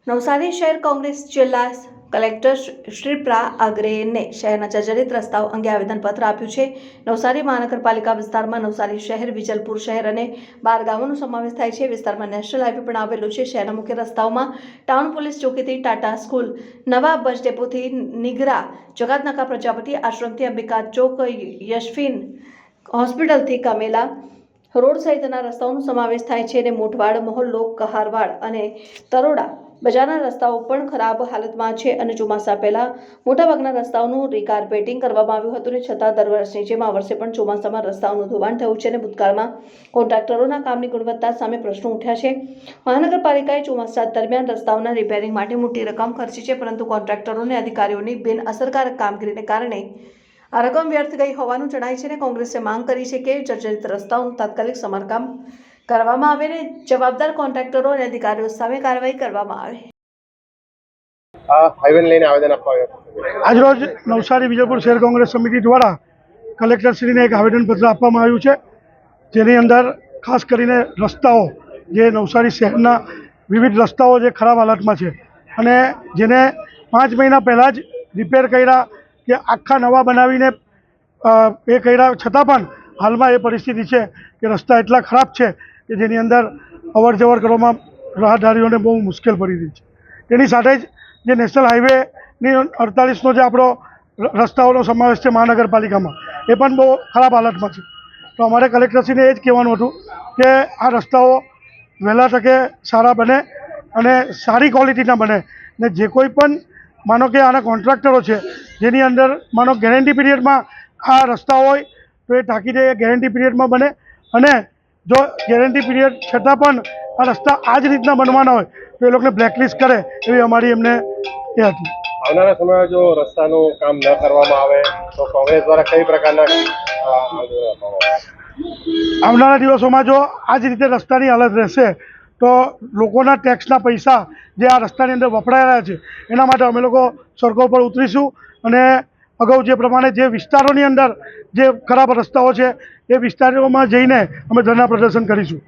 નવસારી શહેર કોંગ્રેસ જિલ્લા કલેક્ટર શ્રીપ્રા આગ્રેને શહેરના જર્જરિત રસ્તાઓ અંગે આવેદનપત્ર આપ્યું છે। નવસારી મહાનગરપાલિકા વિસ્તારમાં નવસારી શહેર, વિજલપુર શહેર અને 12 ગામોનો સમાવેશ થાય છે। વિસ્તારમાં નેશનલ હાઈવે પણ આવેલો છે। શહેરના મુખ્ય રસ્તાઓમાં ટાઉન પોલીસ ચોકીથી ટાટા સ્કૂલ, નવા બસ ડેપોથી નિગરા, જગતનાકા પ્રજાપતિ આશ્રમથી અંબિકા ચોક, યશફિન હોસ્પિટલથી કમેલા રોડ સહિતના રસ્તાઓનો સમાવેશ થાય છે અને મોટવાડ મહોલ્લો, કહારવાડ અને તરોડા બજારના રસ્તાઓ પણ ખરાબ હાલતમાં છે અને ચોમાસા પહેલા મોટાભાગના રસ્તાઓનું રીકાર્પેટિંગ કરવામાં આવ્યું હતું અને છતાં દર વર્ષની જેમ આ વર્ષે પણ ચોમાસામાં રસ્તાઓનું ધોવાણ થયું છે અને ભૂતકાળમાં કોન્ટ્રાક્ટરોના કામની ગુણવત્તા સામે પ્રશ્નો ઉઠ્યા છે। મહાનગરપાલિકાએ ચોમાસા દરમિયાન રસ્તાઓના રિપેરિંગ માટે મોટી રકમ ખર્ચી છે, પરંતુ કોન્ટ્રાક્ટરો અને અધિકારીઓની બિનઅસરકારક કામગીરીને કારણે આ રકમ વ્યર્થ ગઈ હોવાનું જણાય છે અને કોંગ્રેસે માંગ કરી છે કે જર્જરિત રસ્તાઓનું તાત્કાલિક સમારકામ કરવામાં આવે અને જવાબદાર કોન્ટ્રાક્ટરો અને અધિકારીઓ સામે કાર્યવાહી કરવામાં આવે। હાઈવે લઈને આવેદન આપવા આજરોજ નવસારી વિજયપુર શહેર કોંગ્રેસ સમિતિ દ્વારા કલેક્ટરશ્રીને એક આવેદનપત્ર આપવામાં આવ્યું છે, જેની અંદર ખાસ કરીને રસ્તાઓ જે નવસારી શહેરના વિવિધ રસ્તાઓ જે ખરાબ હાલતમાં છે અને જેને 5 મહિના પહેલાં જ રિપેર કર્યા કે આખા નવા બનાવીને એ કર્યા છતાં પણ હાલમાં એ પરિસ્થિતિ છે કે રસ્તા એટલા ખરાબ છે કે જેની અંદર અવર જવર કરવામાં રાહદારીઓને બહુ મુશ્કેલ પડી રહી છે। તેની સાથે જ જે નેશનલ હાઈવેની 48નો જે આપણો રસ્તાઓનો સમાવેશ છે મહાનગરપાલિકામાં, એ પણ બહુ ખરાબ હાલતમાં છે। તો અમારે કલેક્ટરશ્રીને એ જ કહેવાનું હતું કે આ રસ્તાઓ વહેલા તકે સારા બને અને સારી ક્વોલિટીના બને ને જે કોઈ પણ માનો કે આના કોન્ટ્રાક્ટરો છે જેની અંદર માનો ગેરંટી પીરિયડમાં આ રસ્તા હોય તો એ તાકીદે ગેરંટી પીરિયડમાં બને અને જો ગેરંટી પીરિયડ છતાં પણ આ રસ્તા આ જ રીતના બનવાના હોય તો એ લોકોને બ્લેકલિસ્ટ કરે એવી અમારી એમને એ હતી। આવનારા સમયમાં જો રસ્તાનું કામ ન કરવામાં આવે તો કોંગ્રેસ દ્વારા કઈ પ્રકારના આવનારા દિવસોમાં જો આ જ રીતે રસ્તાની હાલત રહેશે તો લોકોના ટેક્સના પૈસા જે આ રસ્તાની અંદર વપરાઈ રહ્યા છે એના માટે અમે લોકો સડકો પર ઉતરીશું અને અગાઉ જે પ્રમાણે જે વિસ્તારોની અંદર જે ખરાબ રસ્તાઓ છે એ વિસ્તારોમાં જઈને અમે ધરણા પ્રદર્શન કરીશું।